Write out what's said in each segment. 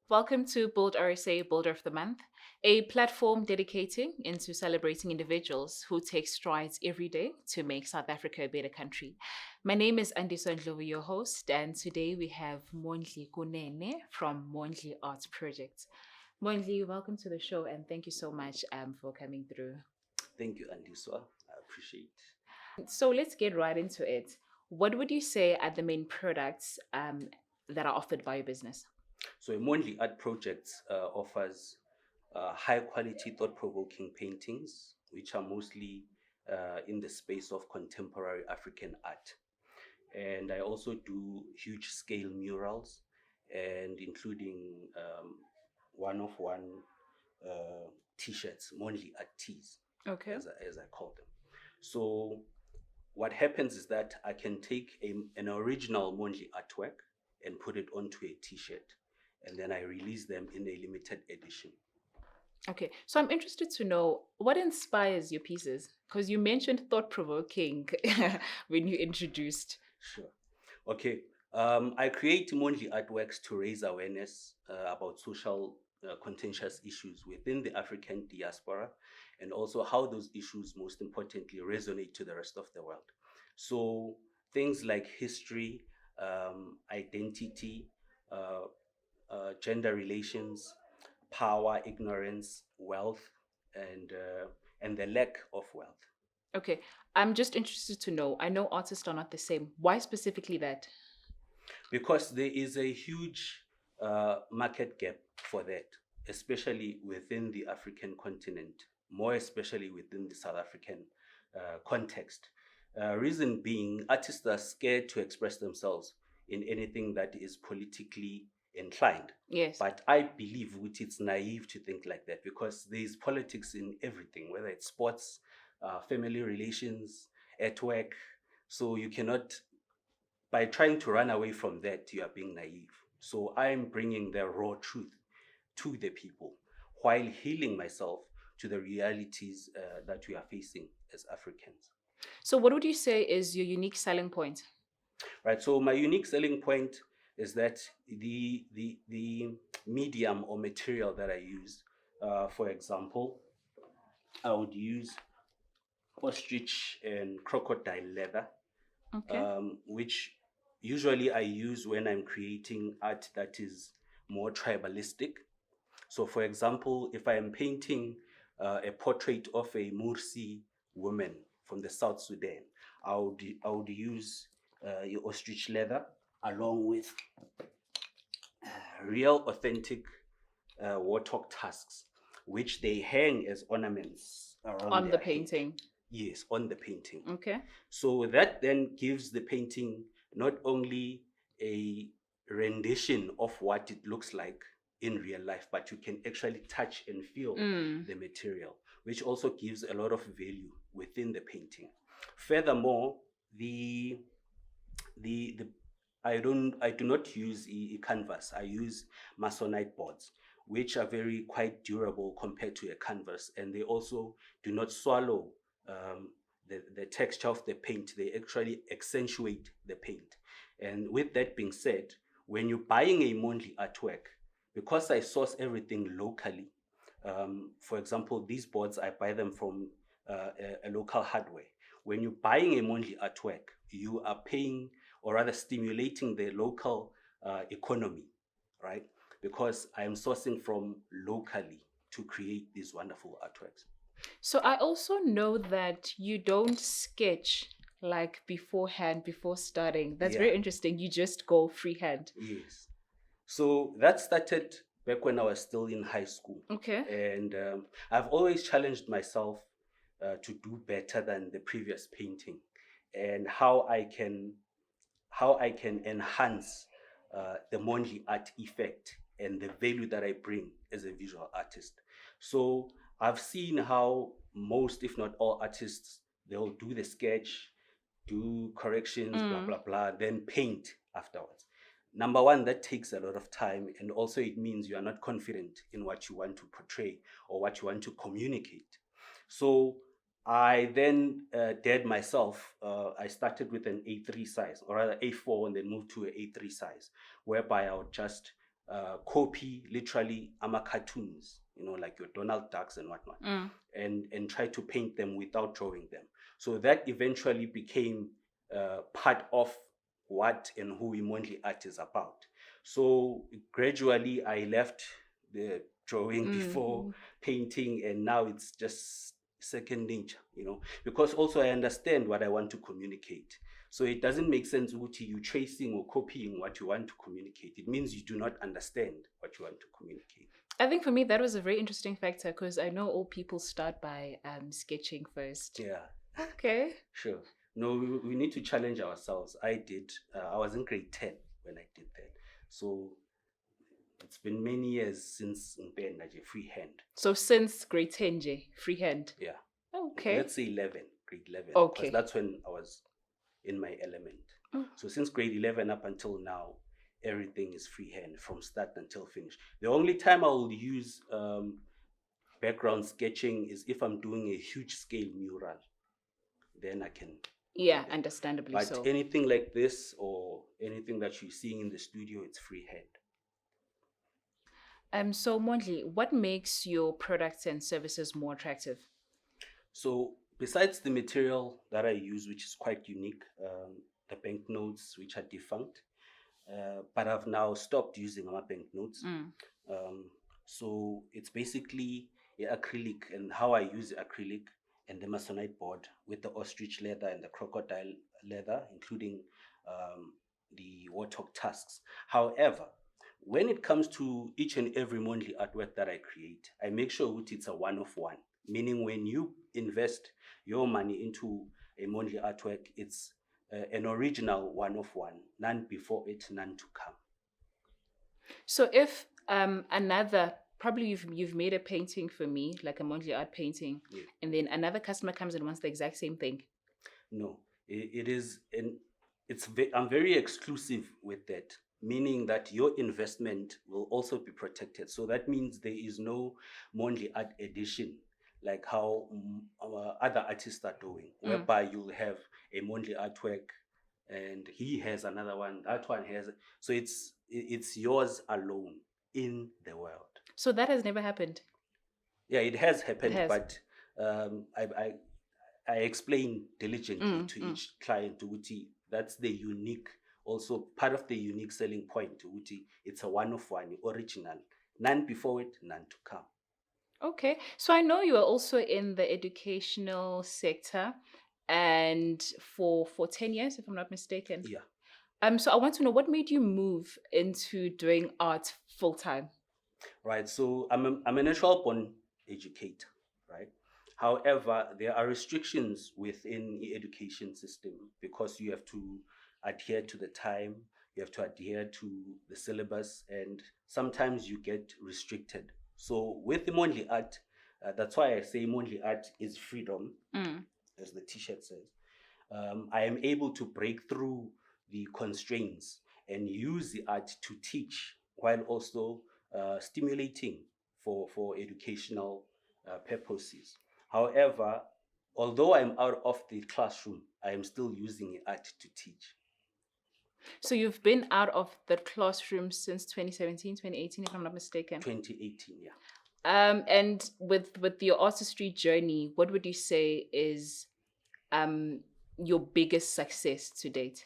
Welcome to Build RSA Builder of the Month, a platform dedicating into celebrating individuals who take strides every day to make South Africa a better country. My name is Andiso Ndlovu, your host, and today we have Mondli Kunene from Mondli Arts Project. Mondli, welcome to the show, and thank you so much for coming through. Thank you, Andiswa. I appreciate. So let's get right into it. What would you say are the main products that are offered by your business? So, a Mondli Art Project offers high quality, thought provoking paintings, which are mostly in the space of contemporary African art. And I also do huge scale murals, and including one of one t shirts, Mondli Art tees, Okay. as I call them. So, what happens is that I can take an original Mondli artwork and put it onto a t-shirt, and then I release them in a limited edition. Okay, so I'm interested to know what inspires your pieces because you mentioned thought provoking when you introduced. Sure. Okay. I create Mondli artworks to raise awareness about social contentious issues within the African diaspora, and also how those issues, most importantly, resonate to the rest of the world. So things like history, identity, uh, gender relations, power, ignorance, wealth, and the lack of wealth. Okay, I'm just interested to know. I know artists are not the same. Why specifically that? Because there is a huge market gap for that, especially within the African continent, more especially within the South African context. Reason being, artists are scared to express themselves in anything that is politically inclined. Yes. But I believe which it's naive to think like that because there is politics in everything, whether it's sports, family relations, at work. So you cannot, by trying to run away from that, you are being naive. So I'm bringing the raw truth to the people while healing myself to the realities that we are facing as Africans. So, what would you say is your unique selling point? Right. So my unique selling point is that the medium or material that I use, for example, I would use ostrich and crocodile leather, Okay. which usually I use when I'm creating art that is more tribalistic. So, for example, if I am painting a portrait of a Mursi woman from the South Sudan, I would use your ostrich leather along with real, authentic warthog tusks, which they hang as ornaments around On the their head. painting. Yes, on the painting. Okay. So that then gives the painting not only a rendition of what it looks like in real life, but you can actually touch and feel Mm. the material, which also gives a lot of value within the painting. Furthermore, the the I do not use a canvas. I use masonite boards, which are very quite durable compared to a canvas, and they also do not swallow the texture of the paint. They actually accentuate the paint. And with that being said, when you're buying a Mondli artwork, because I source everything locally, for example, these boards I buy them from a local hardware. When you're buying a Mondli artwork, you are paying or rather stimulating the local economy, right? Because I am sourcing from locally to create these wonderful artworks. So, I also know that you don't sketch like beforehand, before starting. That's Yeah, very interesting. You just go freehand. yes. So that started back when I was still in high school. Okay. And I've always challenged myself to do better than the previous painting and how I can enhance the Mondli art effect and the value that I bring as a visual artist. So I've seen how most, if not all, artists they'll do the sketch, do corrections, blah Mm. blah blah, then paint afterwards. Number one, that takes a lot of time, and also it means you are not confident in what you want to portray or what you want to communicate. So I then dared myself. I started with an A3 size, or rather A4, and then moved to an A3 size, whereby I would just copy literally cartoons, like your Donald Ducks and whatnot, Mm. and try to paint them without drawing them. So that eventually became part of what and who Mondli art is about. So gradually I left the drawing before Mm. painting, and now it's just second nature, because also I understand what I want to communicate. So it doesn't make sense Uti, you tracing or copying what you want to communicate. It means you do not understand what you want to communicate. I think for me that was a very interesting factor because I know all people start by sketching first. Yeah, Okay. sure. No, we need to challenge ourselves. I was in grade 10 when I did that. So it's been many years since Mpenda freehand. So since grade 10, J, freehand. Yeah. Okay. Let's say 11, grade 11. Because Okay. that's when I was in my element. Mm. So since grade 11 up until now, everything is freehand from start until finish. The only time I will use background sketching is if I'm doing a huge scale mural. Then I can. Yeah, understandably But so. anything like this or anything that you're seeing in the studio, it's freehand. So Mondli, what makes your products and services more attractive? So besides the material that I use, which is quite unique, the banknotes which are defunct, but I've now stopped using my banknotes. Mm. Um, so it's basically acrylic, and how I use acrylic and the masonite board with the ostrich leather and the crocodile leather, including the warthog tusks. However, when it comes to each and every Mondli artwork that I create, I make sure that it's a one of one. Meaning, when you invest your money into a Mondli artwork, it's an original one of one, none before it, none to come. So if another probably you've made a painting for me, like a Mondli art painting, Yeah. and then another customer comes and wants the exact same thing. No, it is, and I'm very exclusive with that, meaning that your investment will also be protected. So that means there is no Mondli art edition like how other artists are doing, Mm. whereby you'll have a Mondli artwork and he has another one, that one has. So it's yours alone in the world. So that has never happened. Yeah, it has It happened, has. but I explain diligently Mm, to mm. each client Uti, that's the unique, also part of the unique selling point Uti, it's a one of one, original, none before it, none to come. Okay. So I know you are also in the educational sector and for 10 years, if I'm not mistaken. Yeah. So I want to know what made you move into doing art full time? Right. So I'm a natural born educator, right? However, there are restrictions within the education system because you have to adhere to the time, you have to adhere to the syllabus, and sometimes you get restricted. So with the Mondli art, that's why I say Mondli art is freedom, Mm. as the T-shirt says. I am able to break through the constraints and use the art to teach while also stimulating for educational purposes. However, although I'm out of the classroom, I am still using art to teach. So you've been out of the classroom since 2017, 2018, if I'm not mistaken. 2018, yeah. And with your artistry journey, what would you say is your biggest success to date?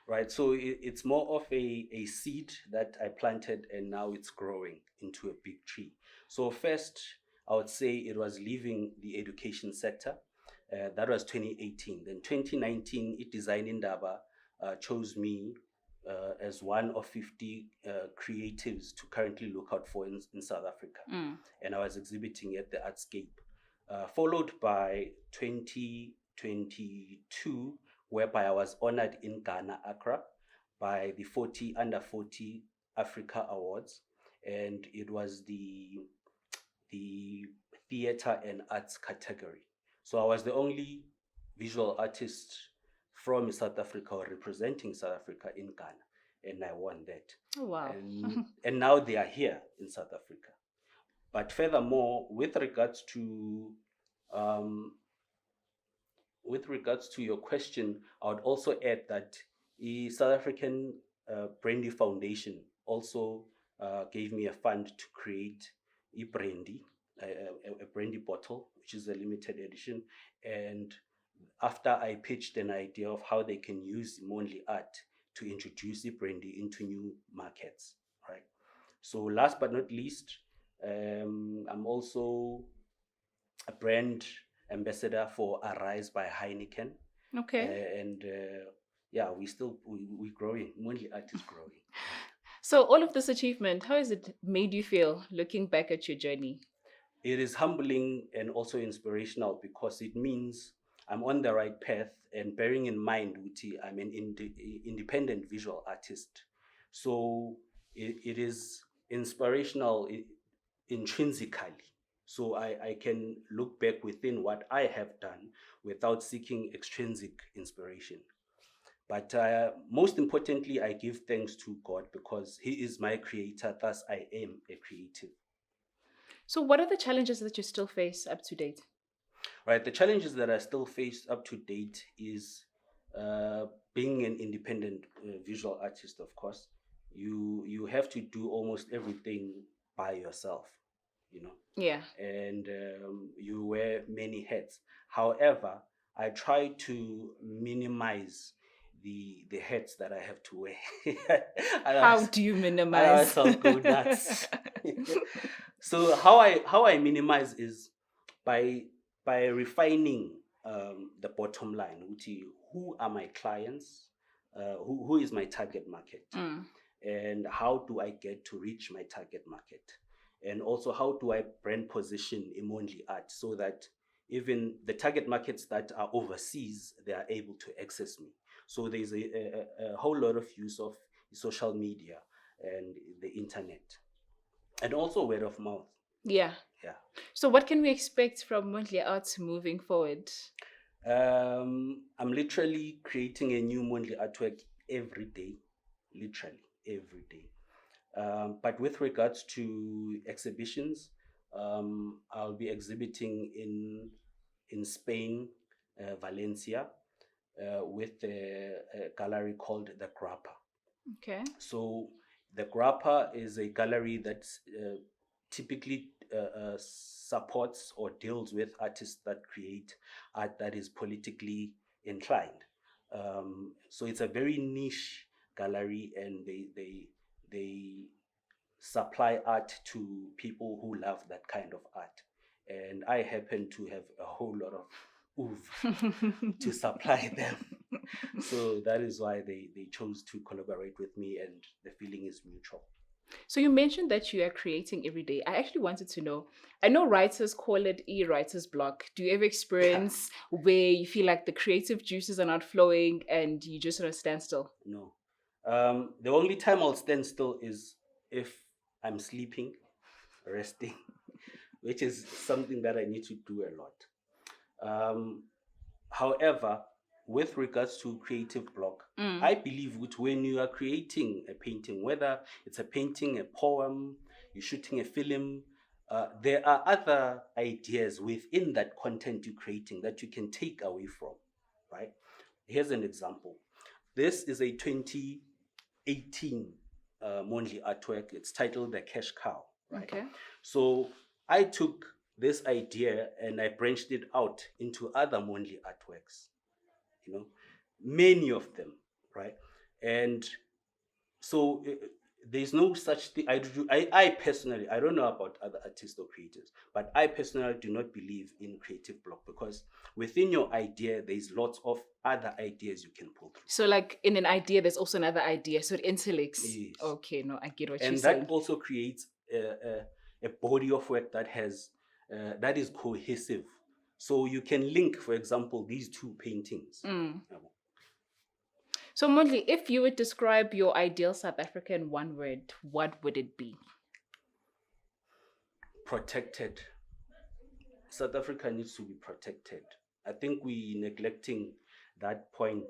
Right, so it's more of a seed that I planted and now it's growing into a big tree. So first, I would say it was leaving the education sector. That was 2018. Then 2019, it Design Indaba chose me as one of 50 creatives to currently look out for in South Africa. Mm. And I was exhibiting at the Artscape, followed by 2022, whereby I was honored in Ghana, Accra, by the 40 under 40 Africa Awards, and it was the theater and arts category. So I was the only visual artist from South Africa or representing South Africa in Ghana, and I won that. Oh, wow. And now they are here in South Africa. But furthermore, um, with regards to your question, I would also add that the South African Brandy Foundation also gave me a fund to create a brandy, a brandy bottle, which is a limited edition. And after I pitched an idea of how they can use Mondli art to introduce the brandy into new markets, right? So last but not least, I'm also a brand ambassador for Arise by Heineken, Okay. and yeah, we growing. Mondli art is growing. So, all of this achievement, how has it made you feel looking back at your journey? It is humbling and also inspirational because it means I'm on the right path, and bearing in mind, Uti, I'm an independent visual artist. So it is inspirational intrinsically. So I can look back within what I have done without seeking extrinsic inspiration. But most importantly, I give thanks to God because He is my creator, thus, I am a creative. So, what are the challenges that you still face up to date? Right, the challenges that I still face up to date is uh, being an independent visual artist. Of course, you have to do almost everything by yourself, you know, Yeah. and you wear many hats. However, I try to minimize the hats that I have to wear. How Otherwise, do you minimize? otherwise I'll go nuts. So how I minimize is by by refining the bottom line, which is who are my clients, who is my target market, Mm. and how do I get to reach my target market, and also how do I brand position Mondli art so that even the target markets that are overseas, they are able to access me. So there's a whole lot of use of social media and the internet, and also word of mouth. Yeah. Yeah. So, what can we expect from Monthly Arts moving forward? I'm literally creating a new monthly artwork every day, literally every day. But with regards to exhibitions, I'll be exhibiting in Spain, Valencia, with a gallery called the Grappa. Okay. So the Grappa is a gallery that typically supports or deals with artists that create art that is politically inclined. So it's a very niche gallery, and they supply art to people who love that kind of art. And I happen to have a whole lot of oof to supply them. So that is why they chose to collaborate with me, and the feeling is mutual. So you mentioned that you are creating every day. I actually wanted to know. I know writers call it writer's block. Do you ever Yeah, experience where you feel like the creative juices are not flowing and you just want to stand still? no. The only time I'll stand still is if I'm sleeping, resting, which is something that I need to do a lot. Um, However, with regards to creative block, Mm. I believe that when you are creating a painting, whether it's a painting, a poem, you're shooting a film, there are other ideas within that content you're creating that you can take away from, right? Here's an example. This is a 2018 Mondli artwork. It's titled The Cash Cow, right? Okay. So I took this idea and I branched it out into other Mondli artworks, you know, many of them, right? And so there's no such thing. I personally, I don't know about other artists or creators, but I personally do not believe in creative block because within your idea, there's lots of other ideas you can pull through. So, like in an idea, there's also another idea. So it interlinks. Yes. Okay, no, I get what you're And that saying. also creates a body of work that has that is cohesive. So you can link, for example, these two paintings. Mm. So, Mondli, if you would describe your ideal South Africa in one word, what would it be? Protected. South Africa needs to be protected. I think we neglecting that point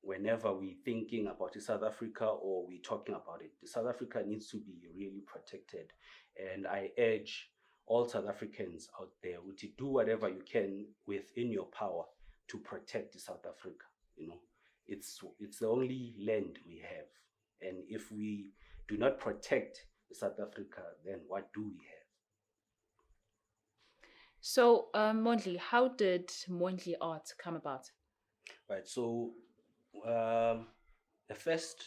whenever we thinking about South Africa or we talking about it. South Africa needs to be really protected, and I urge all South Africans out there to do whatever you can within your power to protect South Africa. You know, it's the only land we have, and if we do not protect South Africa, then what do we have? So, Mondli, how did Mondli art come about? Right. So um, the first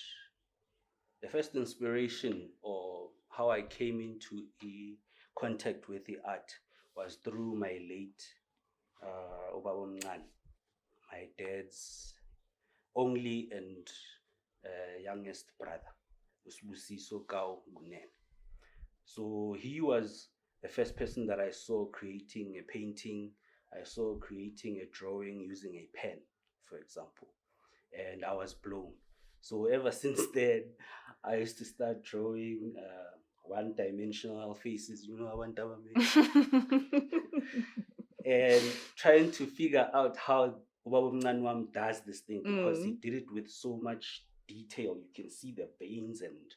the first inspiration or how I came into contact with the art was through my late Ubaba Mncane, my dad's only and youngest brother, Usibusiso Kunene. So he was the first person that I saw creating a painting. I saw creating a drawing using a pen, for example, and I was blown. So ever since then, I used to start drawing one-dimensional faces. You know, one dimension, and trying to figure out how Ubaba Mncane wam does this thing, because he did it with so much detail. You can see the veins, and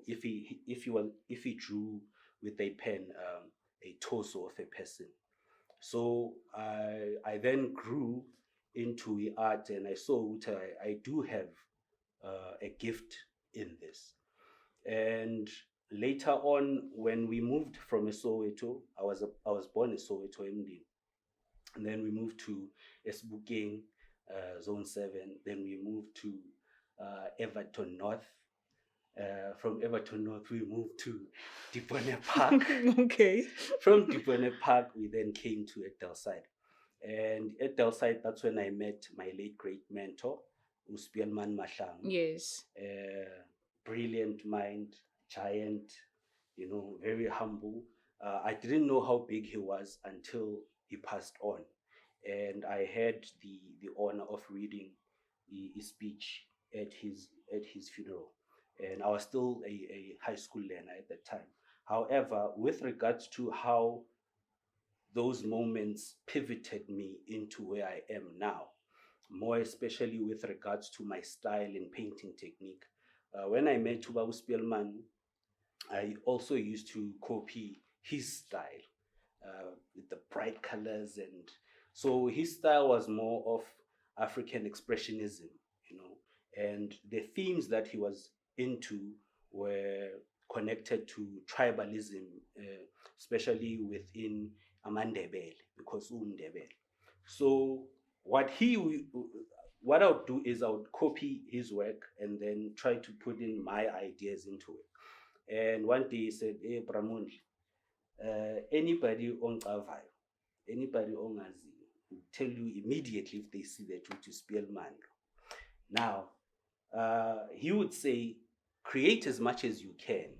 if he drew with a pen a torso of a person. So I then grew into the art, and I saw that I do have a gift in this. And later on, when we moved from Soweto, I was born in Soweto, MD, and then we moved to Esbukeng, Zone 7. Then we moved to Everton North. From Everton North, we moved to Dipone Park. Okay. From Dipone Park, we then came to Edelside. And at Edelside, that's when I met my late great mentor, Uspielman Mahlang. Yes. Brilliant mind, giant, very humble. I didn't know how big he was until he passed on. And I had the honor of reading his speech at his funeral. And I was still a high school learner at that time. However, with regards to how those moments pivoted me into where I am now, more especially with regards to my style and painting technique. When I met Ubaba Spielman, I also used to copy his style with the bright colors, and so his style was more of African expressionism, and the themes that he was into were connected to tribalism, especially within Amandebele, because Umdebele. So what I would do is I would copy his work and then try to put in my ideas into it. And one day he said, "Hey, Bramondli, anybody on Kavayo, anybody on Azi will tell you immediately if they see that to spell man." Now, he would say, create as much as you can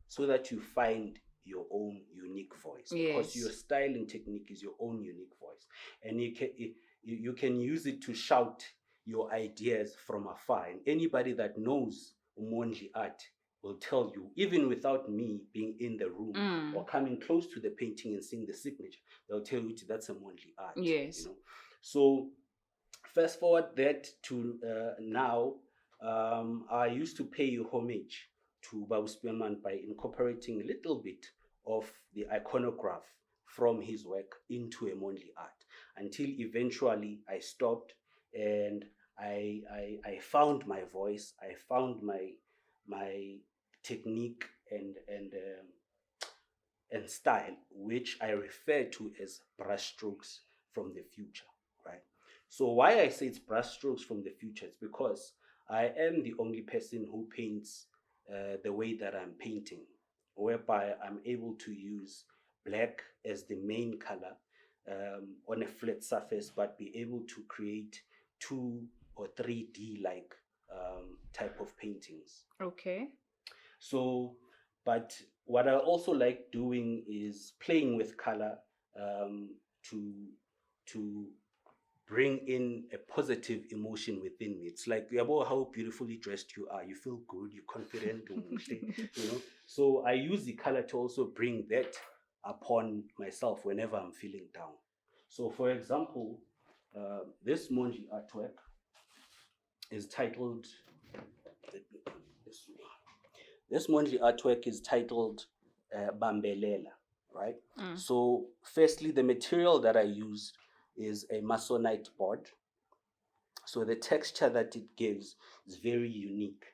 so that you find your own unique voice. Because your style and technique is your own unique voice. And you can use it to shout your ideas from afar. And anybody that knows Mondli art will tell you, even without me being in the room or coming close to the painting and seeing the signature, they'll tell you that's a Mondli art. Yes. So fast forward that to now, I used to pay homage to Babu Spielman by incorporating a little bit of the iconograph from his work into a Mondli art, until eventually I stopped and I found my voice. I found my technique and style, which I refer to as brushstrokes from the future, right? So why I say it's brushstrokes from the future is because I am the only person who paints the way that I'm painting, whereby I'm able to use black as the main color on a flat surface, but be able to create 2 or 3D like type of paintings. Okay. So, but what I also like doing is playing with color to bring in a positive emotion within me. It's like, how beautifully dressed you are. You feel good, you're confident, So I use the color to also bring that upon myself whenever I'm feeling down. So, for example, this Mondli artwork is titled. This Mondli artwork is titled Bambelela, right? So, firstly, the material that I used is a masonite board. So the texture that it gives is very unique.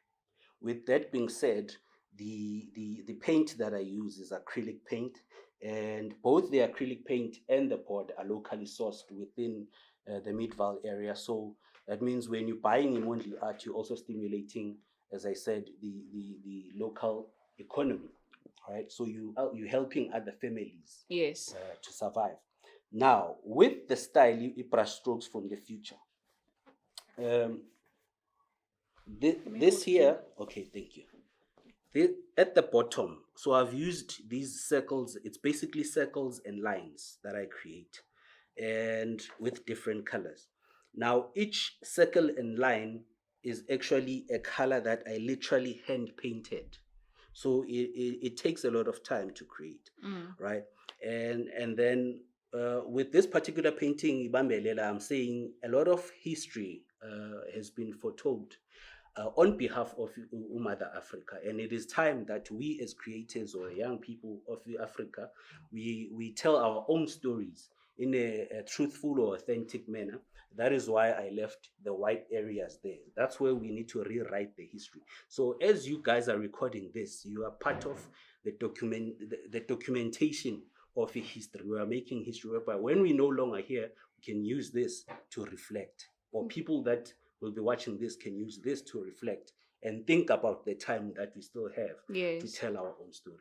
With that being said, the paint that I use is acrylic paint, and both the acrylic paint and the board are locally sourced within the Midvaal area. So that means when you're buying in Mondli Art, you're also stimulating, as I said, the local economy, right? So you're helping other families Yes. to survive. Now, with the style, you brush strokes from the future. Um, this here, okay, thank you. At the bottom, so I've used these circles. It's basically circles and lines that I create, and with different colors. Now each circle and line is actually a color that I literally hand painted, so it takes a lot of time to create, right? And then with this particular painting Ibambelela, I'm saying a lot of history has been foretold on behalf of Mother Africa. And it is time that we as creators or young people of Africa, we tell our own stories in a truthful or authentic manner. That is why I left the white areas there. That's where we need to rewrite the history. So as you guys are recording this, you are part of the documentation of a history. We are making history whereby when we no longer here, we can use this to reflect. Or people that will be watching this can use this to reflect and think about the time that we still have to tell our own stories.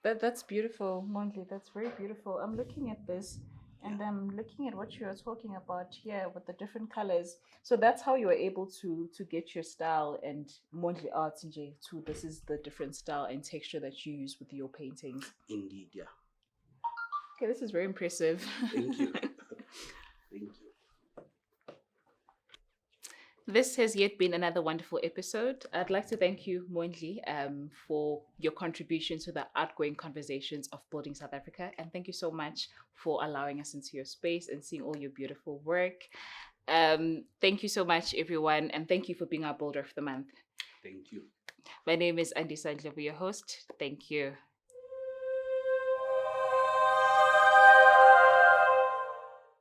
That's beautiful, Mondli. That's very beautiful. I'm looking at this and I'm looking at what you're talking about here with the different colors. So that's how you were able to get your style and Mondli Arts and J2. This is the different style and texture that you use with your paintings. Indeed, yeah. Okay, this is very impressive. Thank you. Thank you. This has yet been another wonderful episode. I'd like to thank you, Mondli, for your contribution to the outgoing conversations of Building South Africa. And thank you so much for allowing us into your space and seeing all your beautiful work. Thank you so much, everyone. And thank you for being our Builder of the Month. Thank you. My name is Andisa Ndlovu, your host. Thank you.